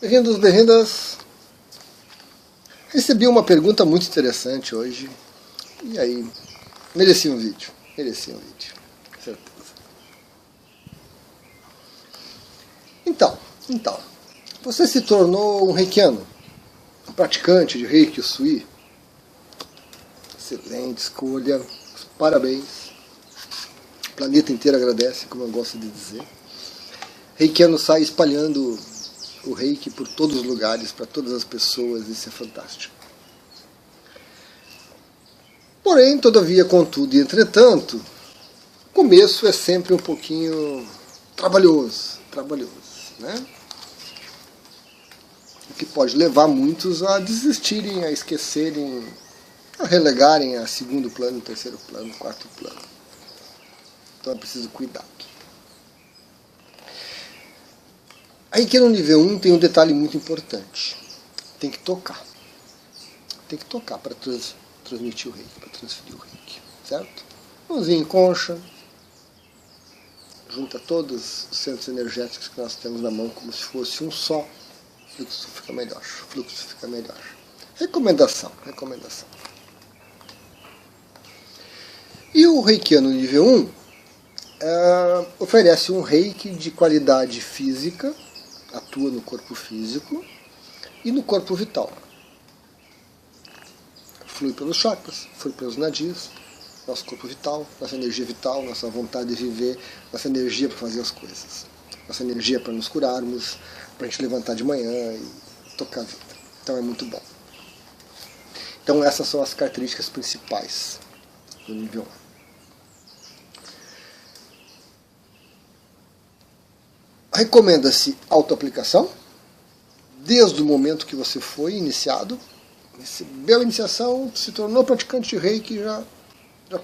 Bem-vindos, bem-vindas. Recebi uma pergunta muito interessante hoje. E aí, merecia um vídeo. Certeza. Então, você se tornou um reikiano, um praticante de reiki Usui. Excelente escolha, parabéns. O planeta inteiro agradece, como eu gosto de dizer. Reikiano sai espalhando o reiki por todos os lugares, para todas as pessoas, isso é fantástico. Porém, todavia, contudo e entretanto, o começo é sempre um pouquinho trabalhoso, né? O que pode levar muitos a desistirem, a esquecerem, a relegarem a segundo plano, terceiro plano, quarto plano. Então é preciso cuidado. Aí que no nível 1 tem um detalhe muito importante. Tem que tocar. Tem que tocar para transmitir o reiki, para transferir o reiki. Certo? Mãozinha em concha. Junta todos os centros energéticos que nós temos na mão como se fosse um só. O fluxo fica melhor. Recomendação. E o reikiano nível 1 oferece um reiki de qualidade física, atua no corpo físico e no corpo vital. Flui pelos chakras, flui pelos nadis, nosso corpo vital, nossa energia vital, nossa vontade de viver, nossa energia para fazer as coisas, nossa energia para nos curarmos, para a gente levantar de manhã e tocar a vida. Então é muito bom. Então essas são as características principais do nível 1. Recomenda-se autoaplicação, desde o momento que você foi iniciado, recebeu a iniciação, se tornou praticante de reiki, já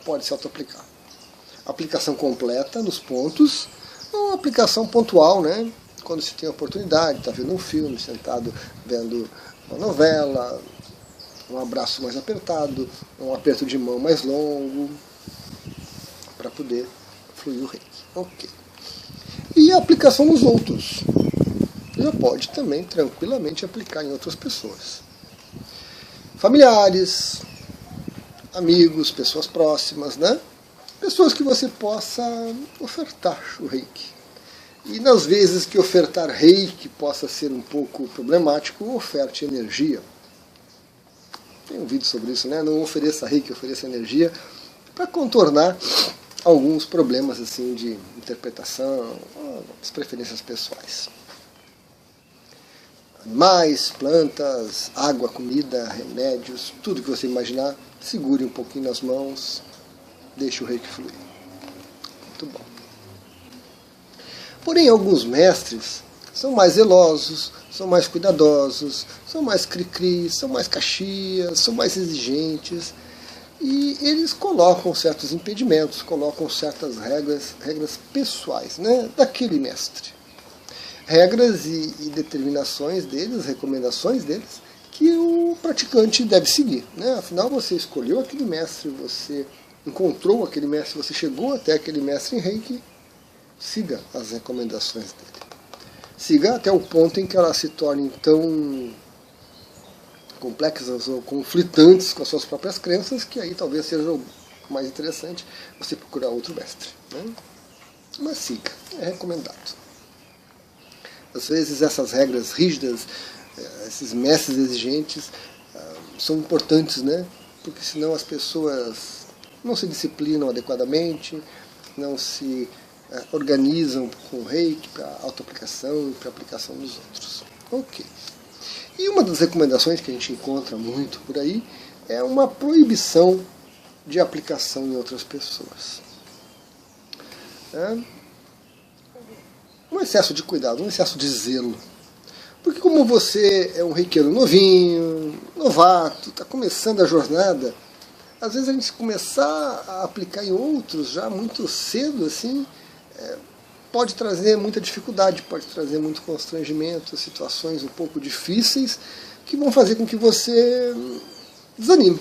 pode se autoaplicar. Aplicação completa nos pontos, ou aplicação pontual, né? Quando se tem a oportunidade, está vendo um filme, sentado vendo uma novela, um abraço mais apertado, um aperto de mão mais longo, para poder fluir o reiki. Ok. E a aplicação nos outros. Já pode também tranquilamente aplicar em outras pessoas. Familiares, amigos, pessoas próximas, né? Pessoas que você possa ofertar o reiki. E nas vezes que ofertar reiki possa ser um pouco problemático, oferte energia. Tem um vídeo sobre isso, né? Não ofereça reiki, ofereça energia, para contornar alguns problemas assim de interpretação, as preferências pessoais. Animais, plantas, água, comida, remédios, tudo que você imaginar, segure um pouquinho nas mãos, deixe o reiki fluir. Muito bom. Porém, alguns mestres são mais zelosos, são mais cuidadosos, são mais cri-cri, são mais caxias, são mais exigentes. E eles colocam certos impedimentos, colocam certas regras pessoais, né, daquele mestre. Regras e determinações deles, recomendações deles, que o praticante deve seguir. Né? Afinal, você escolheu aquele mestre, você encontrou aquele mestre, você chegou até aquele mestre em reiki, siga as recomendações dele. Siga até o ponto em que elas se tornem tão complexas ou conflitantes com as suas próprias crenças, que aí talvez seja o mais interessante você procurar outro mestre. Né? Mas siga, é recomendado. Às vezes essas regras rígidas, esses mestres exigentes, são importantes, né? Porque senão as pessoas não se disciplinam adequadamente, não se organizam com o reiki para autoaplicação e para aplicação dos outros. Ok. E uma das recomendações que a gente encontra muito por aí é uma proibição de aplicação em outras pessoas. Um excesso de cuidado, um excesso de zelo. Porque como você é um reikiano novinho, novato, está começando a jornada, às vezes a gente começar a aplicar em outros já muito cedo, assim, pode trazer muita dificuldade, pode trazer muito constrangimento, situações um pouco difíceis que vão fazer com que você desanime,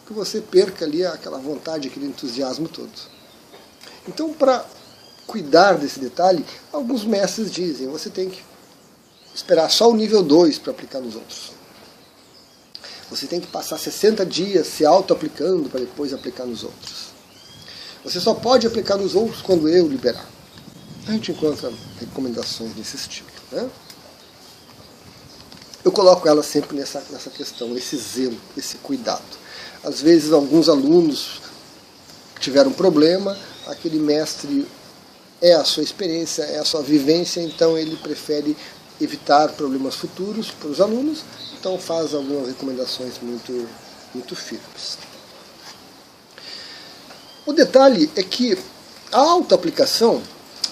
que você perca ali aquela vontade, aquele entusiasmo todo. Então, para cuidar desse detalhe, alguns mestres dizem, você tem que esperar só o nível 2 para aplicar nos outros. Você tem que passar 60 dias se auto-aplicando para depois aplicar nos outros. Você só pode aplicar nos outros quando eu liberar. A gente encontra recomendações desse estilo, né? Eu coloco ela sempre nessa questão, esse zelo, esse cuidado. Às vezes alguns alunos tiveram um problema, aquele mestre é a sua experiência, é a sua vivência, então ele prefere evitar problemas futuros para os alunos, então faz algumas recomendações muito firmes. O detalhe é que a autoaplicação,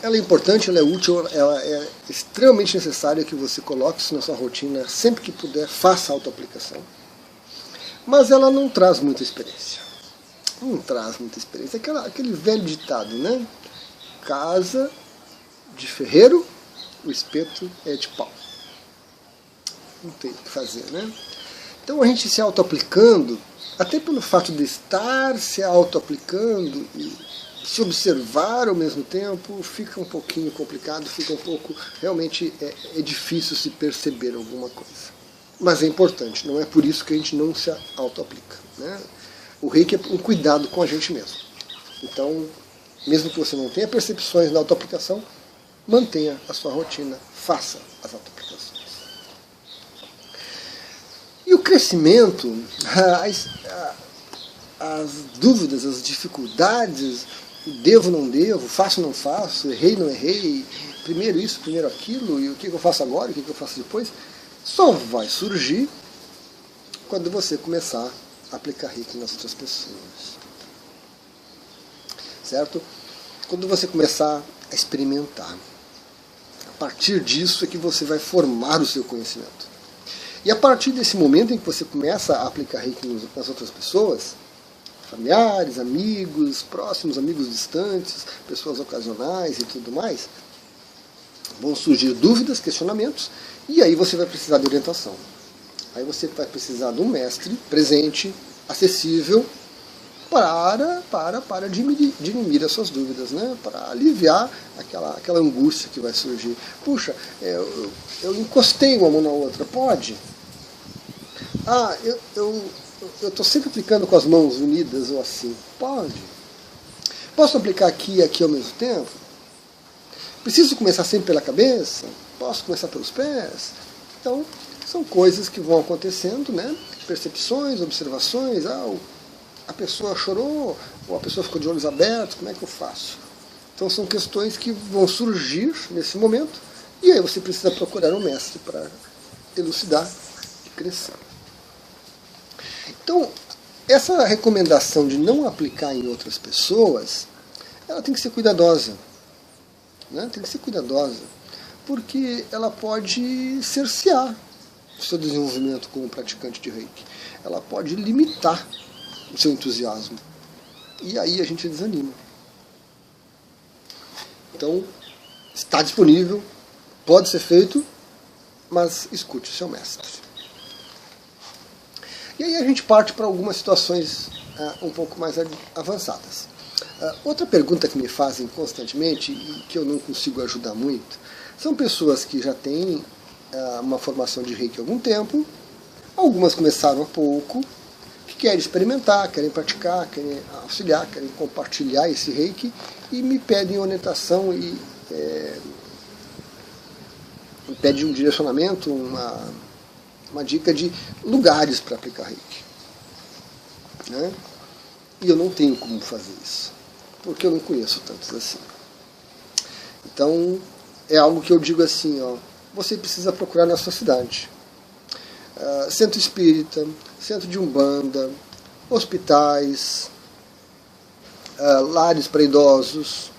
ela é importante, ela é útil, ela é extremamente necessária que você coloque isso na sua rotina, sempre que puder, faça a autoaplicação. Mas ela não traz muita experiência. Não traz muita experiência. Aquele velho ditado, né? Casa de ferreiro, o espeto é de pau. Não tem o que fazer, né? Então a gente se auto-aplicando, até pelo fato de estar se auto-aplicando e se observar ao mesmo tempo, fica um pouquinho complicado, fica um pouco, realmente é difícil se perceber alguma coisa. Mas é importante, não é por isso que a gente não se auto-aplica, né? O reiki é um cuidado com a gente mesmo. Então, mesmo que você não tenha percepções na auto-aplicação, mantenha a sua rotina, faça as auto-aplicações. E o crescimento, as dúvidas, as dificuldades, devo, não devo, faço, não faço, errei, não errei, primeiro isso, primeiro aquilo, e o que eu faço agora, o que eu faço depois, só vai surgir quando você começar a aplicar reiki nas outras pessoas. Certo? Quando você começar a experimentar. A partir disso é que você vai formar o seu conhecimento. E a partir desse momento em que você começa a aplicar reiki nas outras pessoas, familiares, amigos, próximos, amigos distantes, pessoas ocasionais e tudo mais, vão surgir dúvidas, questionamentos, e aí você vai precisar de orientação. Aí você vai precisar de um mestre presente, acessível, para dirimir as suas dúvidas, né? Para aliviar aquela angústia que vai surgir. Puxa, eu encostei uma mão na outra, pode? Ah, eu estou sempre aplicando com as mãos unidas ou assim, pode? Posso aplicar aqui e aqui ao mesmo tempo? Preciso começar sempre pela cabeça? Posso começar pelos pés? Então, são coisas que vão acontecendo, né? Percepções, observações, a pessoa chorou, ou a pessoa ficou de olhos abertos, como é que eu faço? Então são questões que vão surgir nesse momento, e aí você precisa procurar um mestre para elucidar e crescer. Então, essa recomendação de não aplicar em outras pessoas, ela tem que ser cuidadosa. Né? Tem que ser cuidadosa, porque ela pode cercear o seu desenvolvimento como praticante de reiki. Ela pode limitar o seu entusiasmo. E aí a gente desanima. Então, está disponível, pode ser feito, mas escute o seu mestre. E aí a gente parte para algumas situações um pouco mais avançadas. Outra pergunta que me fazem constantemente e que eu não consigo ajudar muito, são pessoas que já têm uma formação de reiki há algum tempo, algumas começaram há pouco, que querem experimentar, querem praticar, querem auxiliar, querem compartilhar esse reiki e me pedem orientação e me pedem um direcionamento, uma dica de lugares para aplicar reiki. Né? E eu não tenho como fazer isso, porque eu não conheço tantos assim. Então, é algo que eu digo assim, você precisa procurar na sua cidade. Centro espírita, centro de umbanda, hospitais, lares para idosos,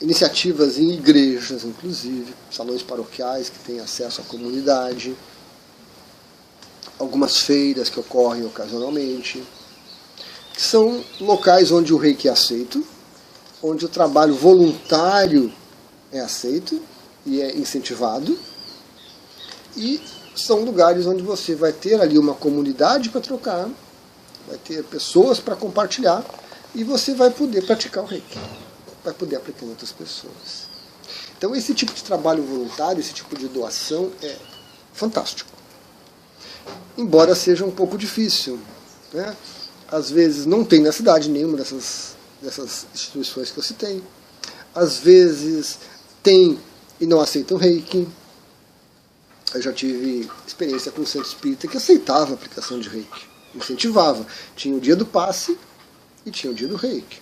iniciativas em igrejas, inclusive, salões paroquiais que têm acesso à comunidade, algumas feiras que ocorrem ocasionalmente, que são locais onde o reiki é aceito, onde o trabalho voluntário é aceito e é incentivado, e são lugares onde você vai ter ali uma comunidade para trocar, vai ter pessoas para compartilhar, e você vai poder praticar o reiki, vai poder aplicar em outras pessoas. Então esse tipo de trabalho voluntário, esse tipo de doação é fantástico. Embora seja um pouco difícil, né? Às vezes não tem na cidade nenhuma dessas instituições que eu citei. Às vezes tem e não aceitam reiki. Eu já tive experiência com um centro espírita que aceitava a aplicação de reiki, incentivava. Tinha o dia do passe e tinha o dia do reiki.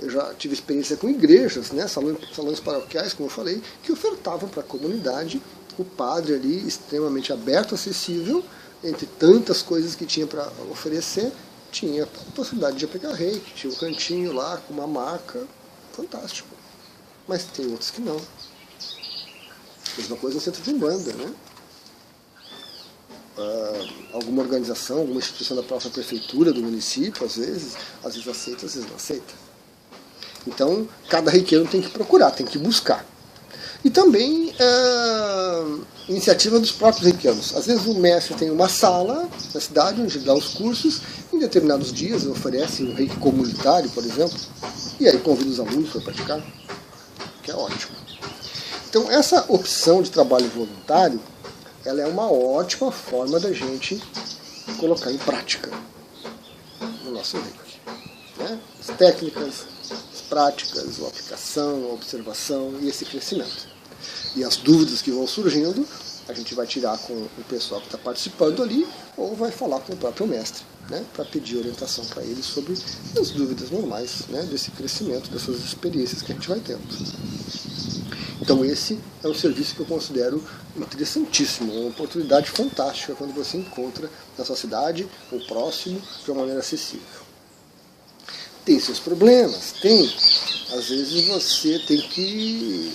Eu já tive experiência com igrejas, né, salões paroquiais, como eu falei, que ofertavam para a comunidade o padre ali extremamente aberto, acessível, entre tantas coisas que tinha para oferecer, tinha a possibilidade de aplicar reiki, tinha um cantinho lá com uma maca, fantástico. Mas tem outros que não. Mesma coisa no centro de Umbanda, né? Alguma organização, alguma instituição da própria prefeitura, do município, às vezes aceita, às vezes não aceita. Então, cada reikiano tem que procurar, tem que buscar. E também iniciativa dos próprios reikianos. Às vezes o mestre tem uma sala na cidade onde dá os cursos, em determinados dias oferece um reiki comunitário, por exemplo, e aí convida os alunos para praticar, que é ótimo. Então essa opção de trabalho voluntário, ela é uma ótima forma da gente colocar em prática no nosso reiki, né? As técnicas, as práticas, a aplicação, a observação e esse crescimento. E as dúvidas que vão surgindo, a gente vai tirar com o pessoal que está participando ali, ou vai falar com o próprio mestre, né, para pedir orientação para ele sobre as dúvidas normais, né, desse crescimento, dessas experiências que a gente vai tendo. Então esse é um serviço que eu considero interessantíssimo, uma oportunidade fantástica quando você encontra na sua cidade ou próximo de uma maneira acessível. Tem seus problemas? Tem. Às vezes você tem que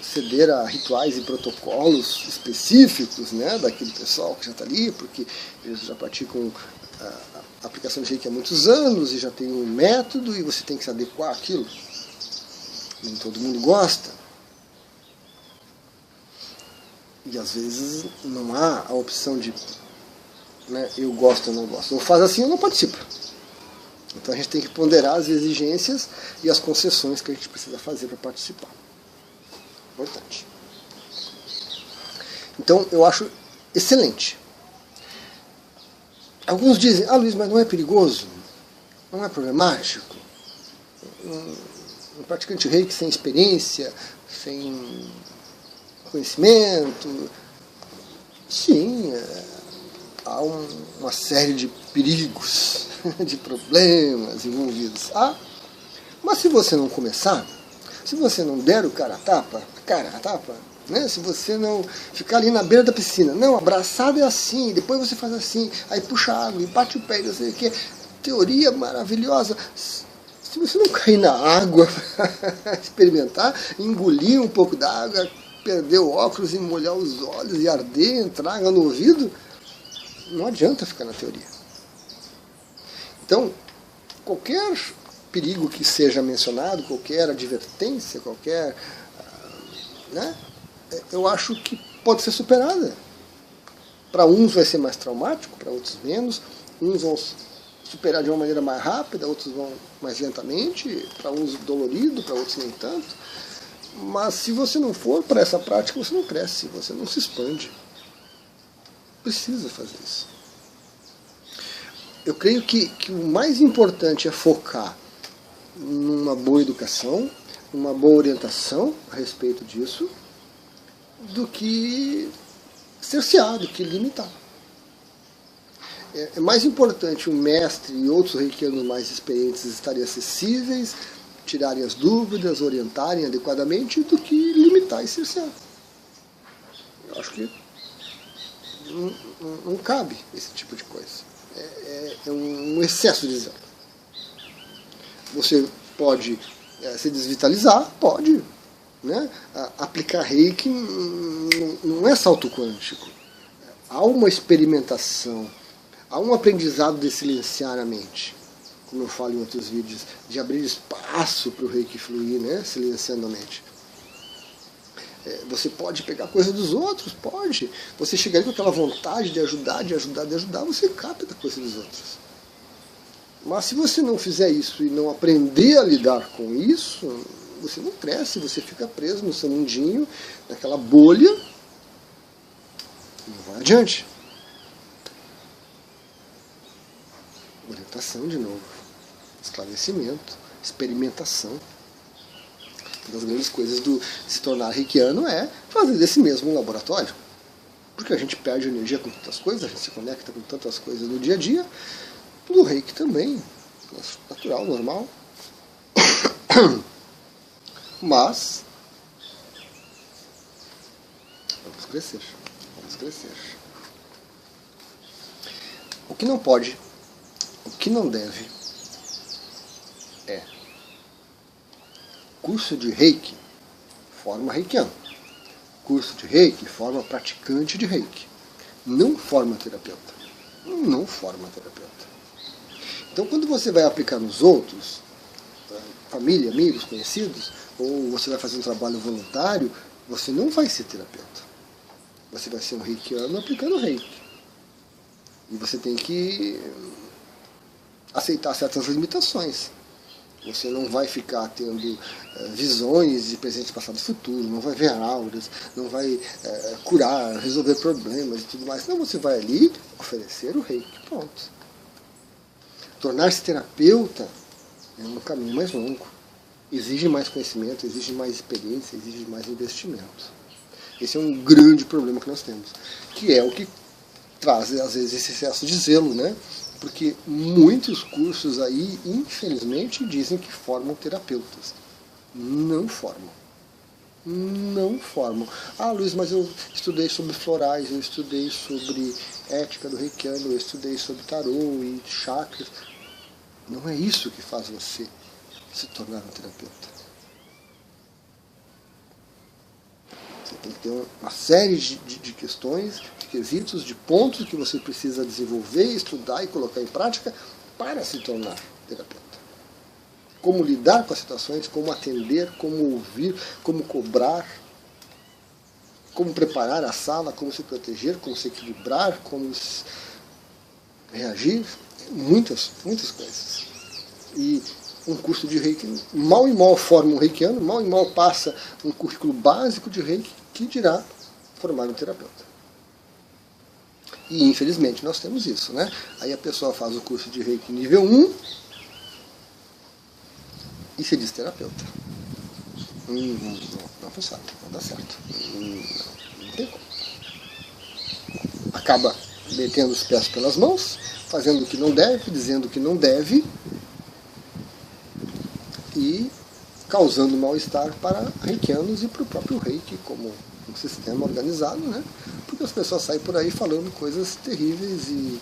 ceder a rituais e protocolos específicos, né, daquele pessoal que já está ali, porque eles já praticam a aplicação de reiki há muitos anos e já tem um método e você tem que se adequar àquilo. Nem todo mundo gosta. E às vezes não há a opção de, né, eu gosto ou não gosto. Ou faz assim ou não participa. Então a gente tem que ponderar as exigências e as concessões que a gente precisa fazer para participar. Importante. Então eu acho excelente. Alguns dizem, Luiz, mas não é perigoso? Não é problemático? Um praticante reiki sem experiência, sem conhecimento? Sim, há uma série de perigos, de problemas envolvidos. Mas se você não começar, se você não der o cara a tapa, né? Se você não ficar ali na beira da piscina, não, abraçado é assim, depois você faz assim, aí puxa água e bate o pé, não sei o que, teoria maravilhosa. Se você não cair na água experimentar, engolir um pouco da água, perder o óculos e molhar os olhos e arder, entrar água no ouvido, não adianta ficar na teoria. Então, qualquer perigo que seja mencionado, qualquer advertência, qualquer, né, eu acho que pode ser superada. Para uns vai ser mais traumático, para outros menos. Uns vão superar de uma maneira mais rápida, outros vão mais lentamente, para uns dolorido, para outros nem tanto. Mas se você não for para essa prática, você não cresce, você não se expande. Precisa fazer isso. Eu creio que o mais importante é focar numa boa educação, numa boa orientação a respeito disso, do que cercear, do que limitar. É mais importante o mestre e outros reikianos mais experientes estarem acessíveis, tirarem as dúvidas, orientarem adequadamente, do que limitar e cercear. Eu acho que não cabe esse tipo de coisa. É um excesso de zelo. Você pode se desvitalizar, pode, né? Aplicar reiki não é salto quântico. Há uma experimentação, há um aprendizado de silenciar a mente, como eu falo em outros vídeos, de abrir espaço para o reiki fluir, né? Silenciando a mente. Você pode pegar coisa dos outros, pode. Você chegar com aquela vontade de ajudar, você capta a coisa dos outros. Mas se você não fizer isso e não aprender a lidar com isso, você não cresce, você fica preso no seu mundinho, naquela bolha, e não vai adiante. Orientação de novo, esclarecimento, experimentação. Uma das grandes coisas de se tornar reikiano é fazer desse mesmo um laboratório. Porque a gente perde energia com tantas coisas, a gente se conecta com tantas coisas no dia a dia. No reiki também, natural, normal. Mas vamos crescer, vamos crescer. O que não pode, o que não deve é curso de reiki forma reikiano. Curso de reiki forma praticante de reiki. Não forma terapeuta. Não forma terapeuta. Então quando você vai aplicar nos outros, família, amigos, conhecidos, ou você vai fazer um trabalho voluntário, você não vai ser terapeuta. Você vai ser um reikiano aplicando reiki. E você tem que aceitar certas limitações. Você não vai ficar tendo visões de presente, passado e futuro, não vai ver auras, não vai curar, resolver problemas e tudo mais. Não, você vai ali oferecer o reiki. Pronto. Tornar-se terapeuta é um caminho mais longo. Exige mais conhecimento, exige mais experiência, exige mais investimento. Esse é um grande problema que nós temos, que é o que traz, às vezes, esse excesso de zelo, né? Porque muitos cursos aí, infelizmente, dizem que formam terapeutas. Não formam. Não formam. Ah, Luiz, mas eu estudei sobre florais, eu estudei sobre ética do reikiano, eu estudei sobre tarô e chakras. Não é isso que faz você se tornar um terapeuta. Você tem que ter uma série de questões, de quesitos, de pontos que você precisa desenvolver, estudar e colocar em prática para se tornar terapeuta. Como lidar com as situações, como atender, como ouvir, como cobrar, como preparar a sala, como se proteger, como se equilibrar, como reagir. Muitas coisas. E um curso de reiki mal e mal forma um reikiano, mal e mal passa um currículo básico de reiki que dirá formar um terapeuta. E infelizmente nós temos isso, né? Aí a pessoa faz o curso de reiki nível 1 e se diz terapeuta. Não funciona, não dá certo. Não tem como. Acaba metendo os pés pelas mãos, fazendo o que não deve, dizendo o que não deve e causando mal-estar para reikianos e para o próprio reiki como um sistema organizado, né? Porque as pessoas saem por aí falando coisas terríveis e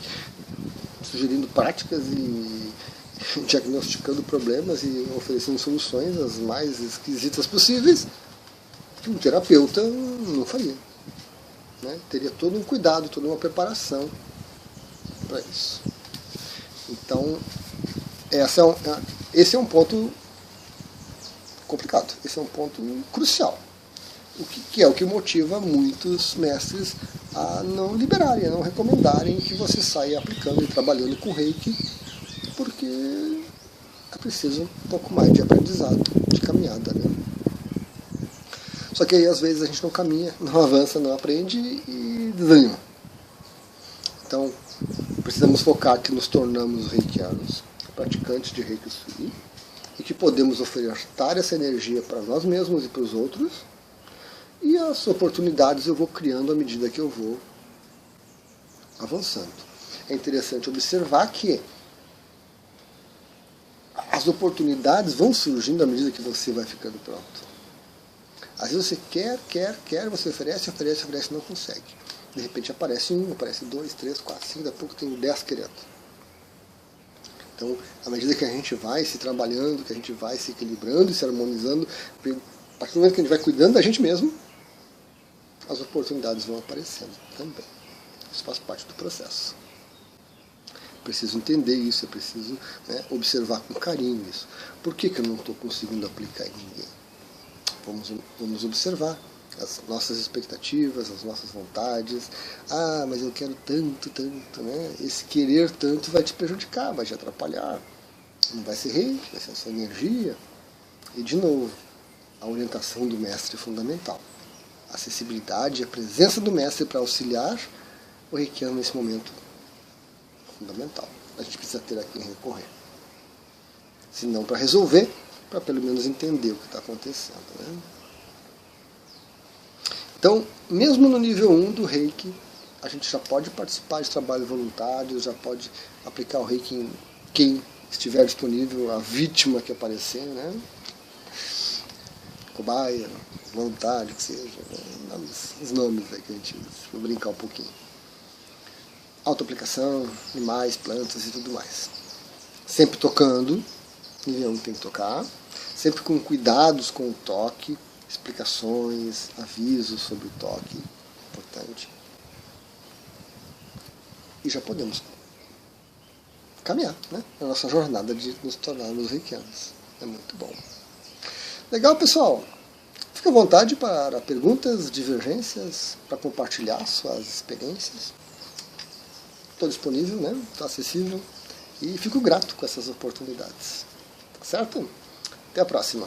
sugerindo práticas e diagnosticando problemas e oferecendo soluções as mais esquisitas possíveis que um terapeuta não faria, né? Teria todo um cuidado, toda uma preparação para isso. Então, esse é um ponto complicado, esse é um ponto crucial. Que é o que motiva muitos mestres a não liberarem, a não recomendarem que você saia aplicando e trabalhando com reiki, porque é preciso um pouco mais de aprendizado, de caminhada, né? Só que aí às vezes a gente não caminha, não avança, não aprende e desanima. Então precisamos focar que nos tornamos reikianos, praticantes de reiki sui, e que podemos ofertar essa energia para nós mesmos e para os outros, e as oportunidades eu vou criando à medida que eu vou avançando. É interessante observar que as oportunidades vão surgindo à medida que você vai ficando pronto. Às vezes você quer, você oferece, não consegue. De repente aparece um, aparece dois, três, quatro, cinco, daqui a pouco tem 10 querendo. Então, à medida que a gente vai se trabalhando, que a gente vai se equilibrando e se harmonizando, a partir do momento que a gente vai cuidando da gente mesmo, as oportunidades vão aparecendo também. Isso faz parte do processo. Preciso entender isso, eu preciso, né, observar com carinho isso. Por que eu não estou conseguindo aplicar em ninguém? Vamos observar as nossas expectativas, as nossas vontades. Ah, mas eu quero tanto, né? Esse querer tanto vai te prejudicar, vai te atrapalhar. Não vai ser reiki, vai ser a sua energia. E de novo, a orientação do mestre é fundamental. A acessibilidade e a presença do mestre para auxiliar o reikiano nesse momento é fundamental. A gente precisa ter a quem recorrer. Se não para resolver, para pelo menos entender o que está acontecendo. Né? Então, mesmo no nível 1 do Reiki, a gente já pode participar de trabalho voluntário, já pode aplicar o Reiki em quem estiver disponível, a vítima que aparecer, né? Cobaia, voluntário, que seja, né? Os nomes aí que a gente usa, vou brincar um pouquinho. Autoaplicação, animais, plantas e tudo mais. Sempre tocando, nível 1 tem que tocar, sempre com cuidados com o toque, explicações, avisos sobre o toque, importante. E já podemos caminhar, né, na nossa jornada de nos tornarmos reikianos. É muito bom. Legal, pessoal? Fique à vontade para perguntas, divergências, para compartilhar suas experiências. Estou disponível, né? Estou acessível. E fico grato com essas oportunidades. Certo? Até a próxima.